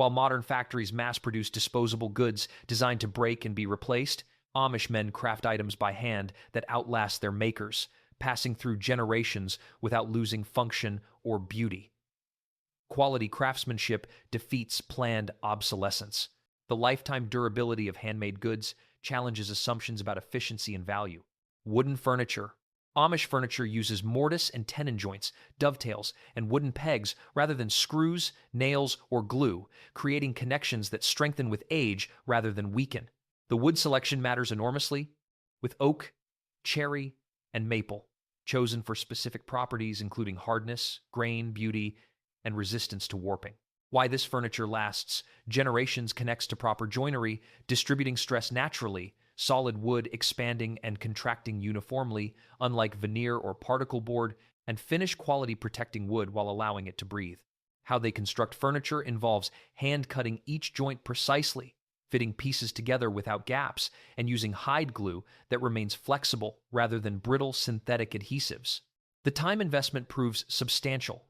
While modern factories mass-produce disposable goods designed to break and be replaced, Amish men craft items by hand that outlast their makers, passing through generations without losing function or beauty. Quality craftsmanship defeats planned obsolescence. The lifetime durability of handmade goods challenges assumptions about efficiency and value. Wooden furniture. Amish furniture uses mortise and tenon joints, dovetails, and wooden pegs rather than screws, nails, or glue, creating connections that strengthen with age rather than weaken. The wood selection matters enormously, with oak, cherry, and maple, chosen for specific properties including hardness, grain, beauty, and resistance to warping. Why this furniture lasts generations connects to proper joinery, distributing stress naturally, solid wood expanding and contracting uniformly, unlike veneer or particle board, and finish quality protecting wood while allowing it to breathe. How they construct furniture involves hand-cutting each joint precisely, fitting pieces together without gaps, and using hide glue that remains flexible rather than brittle synthetic adhesives. The time investment proves substantial.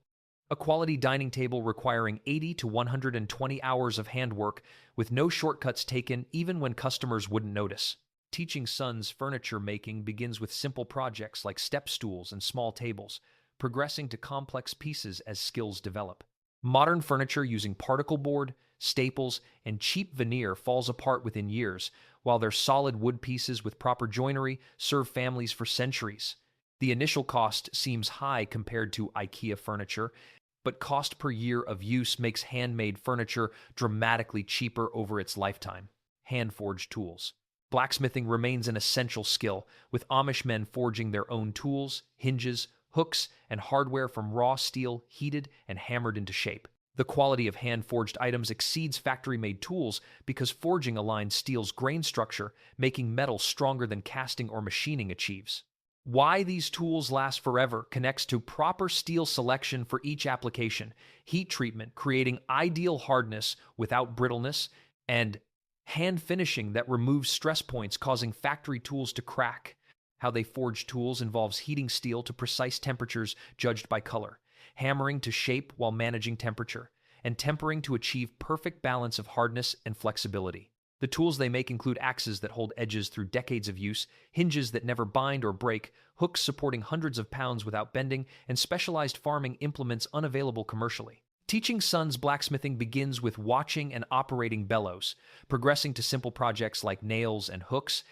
A quality dining table requiring 80 to 120 hours of handwork with no shortcuts taken even when customers wouldn't notice. Teaching sons furniture making begins with simple projects like step stools and small tables, progressing to complex pieces as skills develop. Modern furniture using particle board, staples, and cheap veneer falls apart within years, while their solid wood pieces with proper joinery serve families for centuries. The initial cost seems high compared to IKEA furniture, but cost per year of use makes handmade furniture dramatically cheaper over its lifetime. Hand-forged tools. Blacksmithing remains an essential skill, with Amish men forging their own tools, hinges, hooks, and hardware from raw steel heated and hammered into shape. The quality of hand-forged items exceeds factory-made tools because forging aligns steel's grain structure, making metal stronger than casting or machining achieves. Why these tools last forever connects to proper steel selection for each application, heat treatment creating ideal hardness without brittleness, and hand finishing that removes stress points causing factory tools to crack. How they forge tools involves heating steel to precise temperatures judged by color, hammering to shape while managing temperature, and tempering to achieve perfect balance of hardness and flexibility. The tools they make include axes that hold edges through decades of use, hinges that never bind or break, hooks supporting hundreds of pounds without bending, and specialized farming implements unavailable commercially. Teaching sons blacksmithing begins with watching and operating bellows, progressing to simple projects like nails and hooks,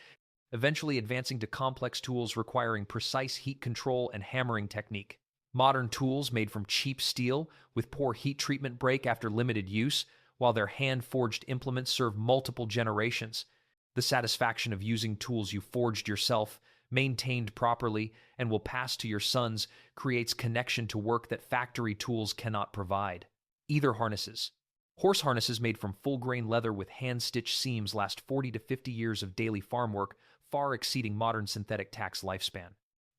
eventually advancing to complex tools requiring precise heat control and hammering technique. Modern tools made from cheap steel with poor heat treatment break after limited use, while their hand-forged implements serve multiple generations. The satisfaction of using tools you forged yourself, maintained properly, and will pass to your sons creates connection to work that factory tools cannot provide. Either harnesses. Horse harnesses made from full-grain leather with hand-stitched seams last 40 to 50 years of daily farm work, far exceeding modern synthetic tack's lifespan.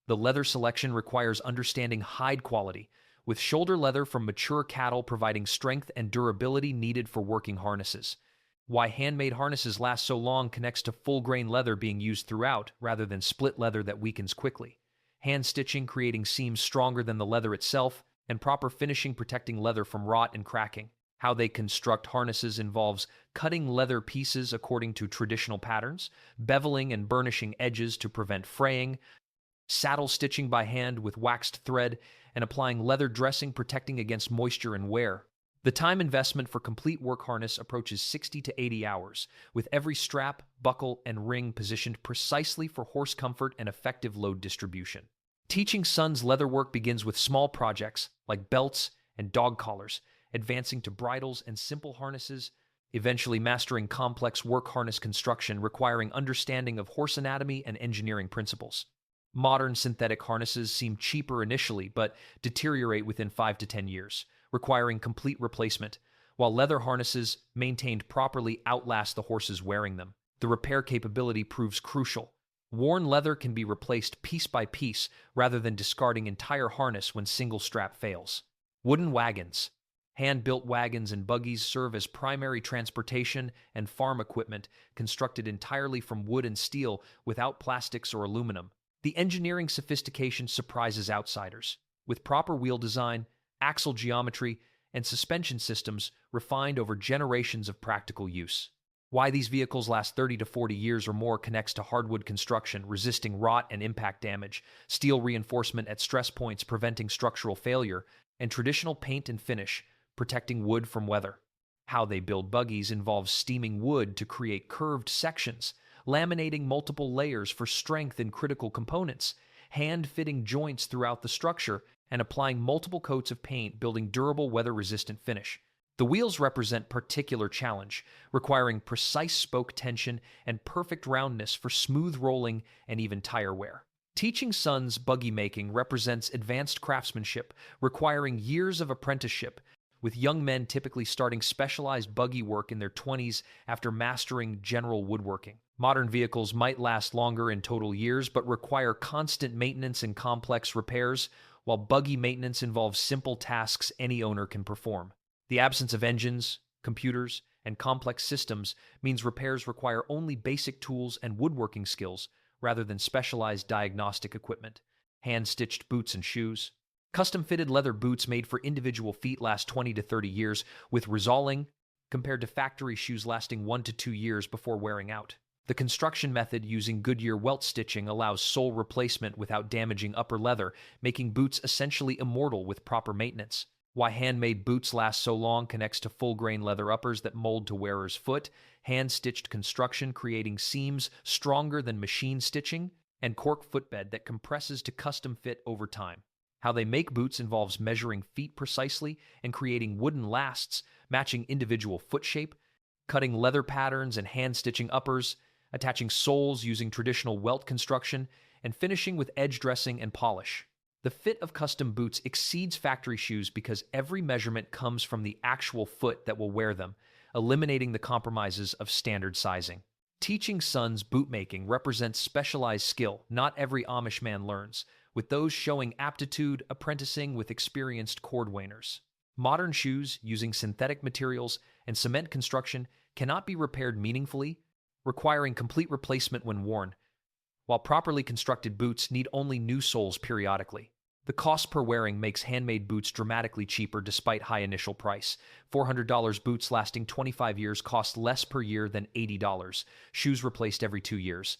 The leather selection requires understanding hide quality, with shoulder leather from mature cattle providing strength and durability needed for working harnesses. Why handmade harnesses last so long connects to full-grain leather being used throughout, rather than split leather that weakens quickly. Hand stitching creating seams stronger than the leather itself, and proper finishing protecting leather from rot and cracking. How they construct harnesses involves cutting leather pieces according to traditional patterns, beveling and burnishing edges to prevent fraying, saddle stitching by hand with waxed thread, and applying leather dressing protecting against moisture and wear. The time investment for complete work harness approaches 60 to 80 hours, with every strap, buckle, and ring positioned precisely for horse comfort and effective load distribution. Teaching sons leatherwork begins with small projects like belts and dog collars, advancing to bridles and simple harnesses, eventually mastering complex work harness construction requiring understanding of horse anatomy and engineering principles. Modern synthetic harnesses seem cheaper initially, but deteriorate within 5 to 10 years, requiring complete replacement, while leather harnesses, maintained properly, outlast the horses wearing them. The repair capability proves crucial. Worn leather can be replaced piece by piece rather than discarding entire harness when single strap fails. Wooden wagons. Hand-built wagons and buggies serve as primary transportation and farm equipment constructed entirely from wood and steel without plastics or aluminum. The engineering sophistication surprises outsiders. With proper wheel design, axle geometry, and suspension systems refined over generations of practical use. Why these vehicles last 30 to 40 years or more connects to hardwood construction, resisting rot and impact damage, steel reinforcement at stress points preventing structural failure, and traditional paint and finish, protecting wood from weather. How they build buggies involves steaming wood to create curved sections, laminating multiple layers for strength in critical components, hand-fitting joints throughout the structure, and applying multiple coats of paint, building durable weather-resistant finish. The wheels represent particular challenge, requiring precise spoke tension and perfect roundness for smooth rolling and even tire wear. Teaching sons buggy making represents advanced craftsmanship, requiring years of apprenticeship, with young men typically starting specialized buggy work in their 20s after mastering general woodworking. Modern vehicles might last longer in total years, but require constant maintenance and complex repairs, while buggy maintenance involves simple tasks any owner can perform. The absence of engines, computers, and complex systems means repairs require only basic tools and woodworking skills rather than specialized diagnostic equipment. Hand-stitched boots and shoes. Custom-fitted leather boots made for individual feet last 20 to 30 years, with resoling, compared to factory shoes lasting 1 to 2 years before wearing out. The construction method using Goodyear welt stitching allows sole replacement without damaging upper leather, making boots essentially immortal with proper maintenance. Why handmade boots last so long connects to full-grain leather uppers that mold to wearer's foot, hand-stitched construction creating seams stronger than machine stitching, and cork footbed that compresses to custom fit over time. How they make boots involves measuring feet precisely and creating wooden lasts, matching individual foot shape, cutting leather patterns and hand-stitching uppers, attaching soles using traditional welt construction, and finishing with edge dressing and polish. The fit of custom boots exceeds factory shoes because every measurement comes from the actual foot that will wear them, eliminating the compromises of standard sizing. Teaching sons bootmaking represents specialized skill not every Amish man learns, with those showing aptitude apprenticing with experienced cordwainers. Modern shoes using synthetic materials and cement construction cannot be repaired meaningfully, requiring complete replacement when worn, while properly constructed boots need only new soles periodically. The cost per wearing makes handmade boots dramatically cheaper despite high initial price. $400 boots lasting 25 years cost less per year than $80. Shoes replaced every 2 years.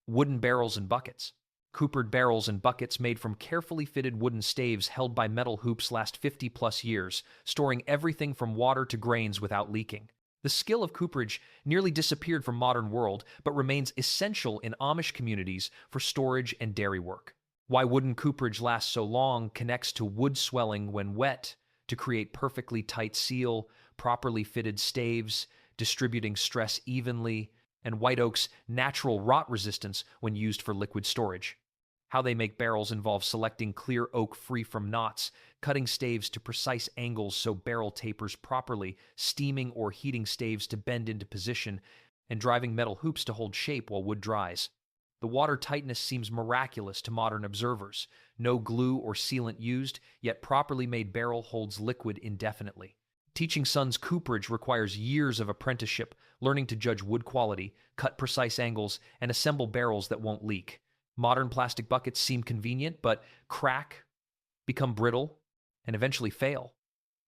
Wooden barrels and buckets. Coopered barrels and buckets made from carefully fitted wooden staves held by metal hoops last 50-plus years, storing everything from water to grains without leaking. The skill of cooperage nearly disappeared from modern world, but remains essential in Amish communities for storage and dairy work. Why wooden cooperage lasts so long connects to wood swelling when wet to create perfectly tight seal, properly fitted staves, distributing stress evenly, and white oak's natural rot resistance when used for liquid storage. How they make barrels involves selecting clear oak free from knots, cutting staves to precise angles so barrel tapers properly, steaming or heating staves to bend into position, and driving metal hoops to hold shape while wood dries. The water tightness seems miraculous to modern observers. No glue or sealant used, yet properly made barrel holds liquid indefinitely. Teaching sons cooperage requires years of apprenticeship, learning to judge wood quality, cut precise angles, and assemble barrels that won't leak. Modern plastic buckets seem convenient, but crack, become brittle, and eventually fail,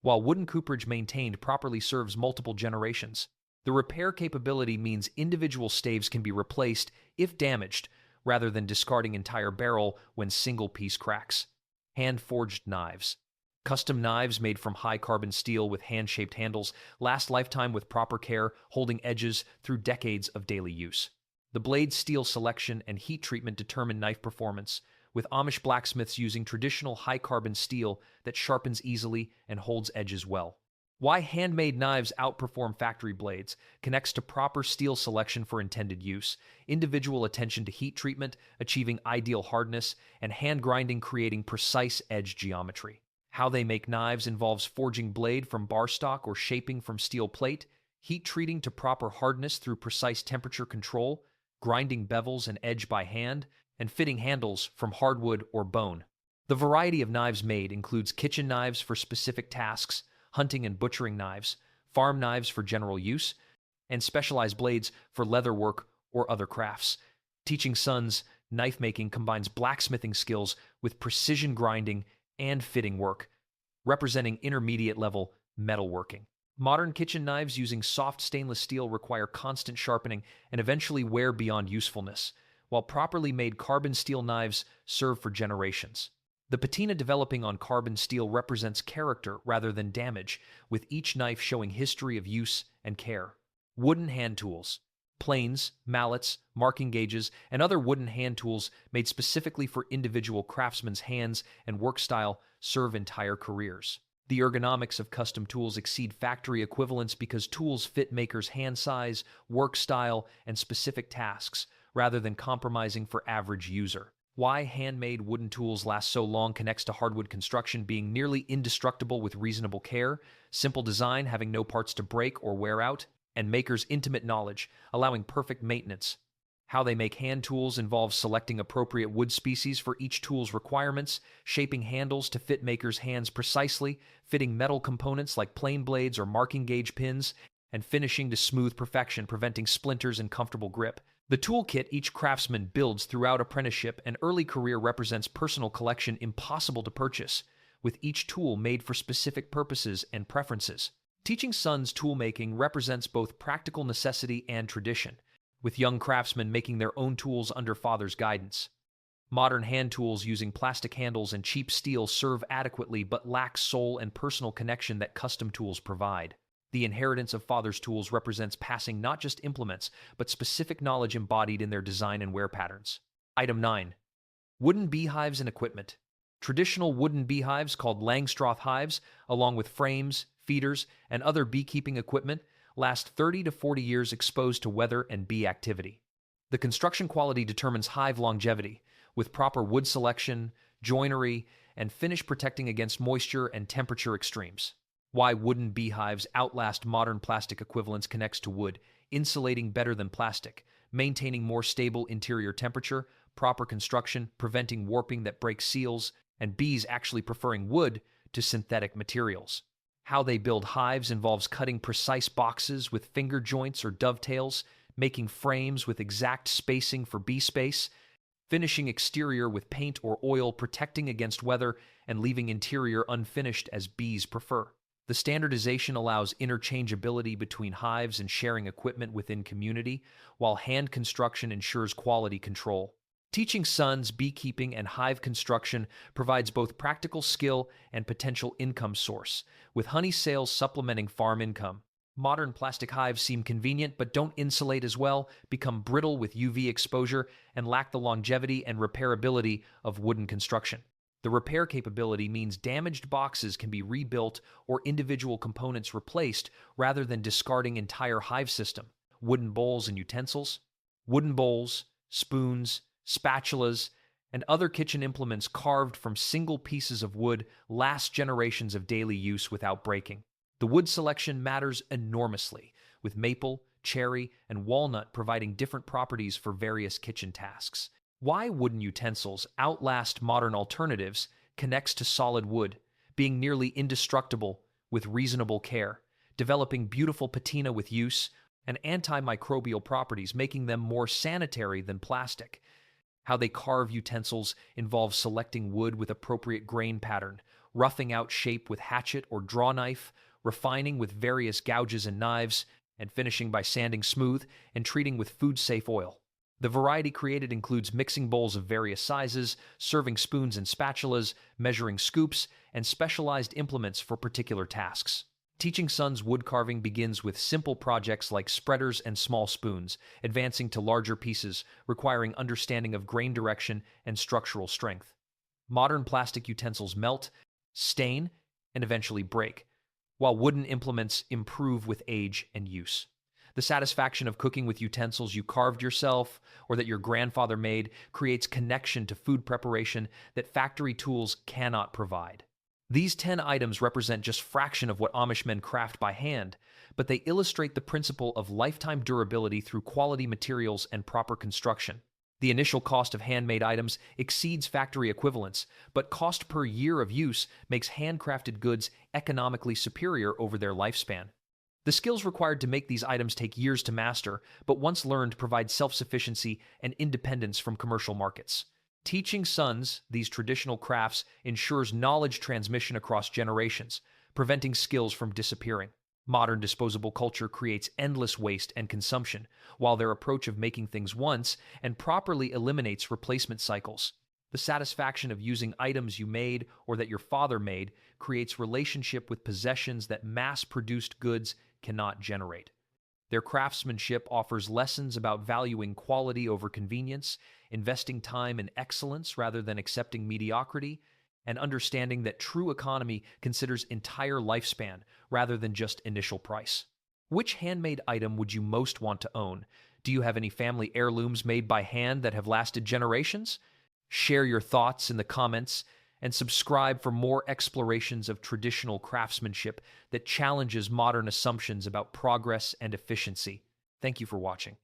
while wooden cooperage maintained properly serves multiple generations. The repair capability means individual staves can be replaced if damaged, rather than discarding entire barrel when single piece cracks. Hand-forged knives. Custom knives made from high-carbon steel with hand-shaped handles last lifetime with proper care, holding edges through decades of daily use. The blade steel selection and heat treatment determine knife performance, with Amish blacksmiths using traditional high-carbon steel that sharpens easily and holds edges well. Why handmade knives outperform factory blades connects to proper steel selection for intended use, individual attention to heat treatment, achieving ideal hardness, and hand grinding creating precise edge geometry. How they make knives involves forging blade from bar stock or shaping from steel plate, heat treating to proper hardness through precise temperature control, grinding bevels and edge by hand, and fitting handles from hardwood or bone. The variety of knives made includes kitchen knives for specific tasks, hunting and butchering knives, farm knives for general use, and specialized blades for leatherwork or other crafts. Teaching sons knife making combines blacksmithing skills with precision grinding and fitting work, representing intermediate level Metalworking. Modern kitchen knives using soft stainless steel require constant sharpening and eventually wear beyond usefulness, while properly made carbon steel knives serve for generations. The patina developing on carbon steel represents character rather than damage, with each knife showing history of use and care. Wooden hand tools. Planes, mallets, marking gauges, and other wooden hand tools made specifically for individual craftsmen's hands and work style serve entire careers. The ergonomics of custom tools exceed factory equivalents because tools fit makers' hand size, work style, and specific tasks, rather than compromising for average user. Why handmade wooden tools last so long connects to hardwood construction being nearly indestructible with reasonable care, simple design having no parts to break or wear out, and makers' intimate knowledge, allowing perfect maintenance. How they make hand tools involves selecting appropriate wood species for each tool's requirements, shaping handles to fit makers' hands precisely, fitting metal components like plane blades or marking gauge pins, and finishing to smooth perfection, preventing splinters and comfortable grip. The toolkit each craftsman builds throughout apprenticeship and early career represents personal collection impossible to purchase, with each tool made for specific purposes and preferences. Teaching sons toolmaking represents both practical necessity and tradition, with young craftsmen making their own tools under father's guidance. Modern hand tools using plastic handles and cheap steel serve adequately but lack soul and personal connection that custom tools provide. The inheritance of father's tools represents passing not just implements, but specific knowledge embodied in their design and wear patterns. Item 9. Wooden beehives and equipment. Traditional wooden beehives called Langstroth hives, along with frames, feeders, and other beekeeping equipment, last 30 to 40 years exposed to weather and bee activity. The construction quality determines hive longevity, with proper wood selection, joinery, and finish protecting against moisture and temperature extremes. Why wooden beehives outlast modern plastic equivalents connects to wood, insulating better than plastic, maintaining more stable interior temperature, proper construction, preventing warping that breaks seals, and bees actually preferring wood to synthetic materials. How they build hives involves cutting precise boxes with finger joints or dovetails, making frames with exact spacing for bee space, finishing exterior with paint or oil, protecting against weather, and leaving interior unfinished as bees prefer. The standardization allows interchangeability between hives and sharing equipment within community, while hand construction ensures quality control. Teaching sons beekeeping and hive construction provides both practical skill and potential income source, with honey sales supplementing farm income. Modern plastic hives seem convenient but don't insulate as well, become brittle with UV exposure, and lack the longevity and repairability of wooden construction. The repair capability means damaged boxes can be rebuilt or individual components replaced rather than discarding entire hive system. Wooden bowls and utensils. Wooden bowls, spoons, spatulas, and other kitchen implements carved from single pieces of wood last generations of daily use without breaking. The wood selection matters enormously, with maple, cherry, and walnut providing different properties for various kitchen tasks. Why wooden utensils outlast modern alternatives connects to solid wood, being nearly indestructible with reasonable care, developing beautiful patina with use, and antimicrobial properties, making them more sanitary than plastic. How they carve utensils involves selecting wood with appropriate grain pattern, roughing out shape with hatchet or draw knife, refining with various gouges and knives, and finishing by sanding smooth and treating with food-safe oil. The variety created includes mixing bowls of various sizes, serving spoons and spatulas, measuring scoops, and specialized implements for particular tasks. Teaching sons wood carving begins with simple projects like spreaders and small spoons, advancing to larger pieces, requiring understanding of grain direction and structural strength. Modern plastic utensils melt, stain, and eventually break, while wooden implements improve with age and use. The satisfaction of cooking with utensils you carved yourself or that your grandfather made creates connection to food preparation that factory tools cannot provide. These 10 items represent just a fraction of what Amish men craft by hand, but they illustrate the principle of lifetime durability through quality materials and proper construction. The initial cost of handmade items exceeds factory equivalents, but cost per year of use makes handcrafted goods economically superior over their lifespan. The skills required to make these items take years to master, but once learned provide self-sufficiency and independence from commercial markets. Teaching sons these traditional crafts ensures knowledge transmission across generations, preventing skills from disappearing. Modern disposable culture creates endless waste and consumption, while their approach of making things once and properly eliminates replacement cycles. The satisfaction of using items you made or that your father made creates relationship with possessions that mass-produced goods cannot generate. Their craftsmanship offers lessons about valuing quality over convenience, investing time in excellence rather than accepting mediocrity, and understanding that true economy considers entire lifespan rather than just initial price. Which handmade item would you most want to own? Do you have any family heirlooms made by hand that have lasted generations? Share your thoughts in the comments and subscribe for more explorations of traditional craftsmanship that challenges modern assumptions about progress and efficiency. Thank you for watching.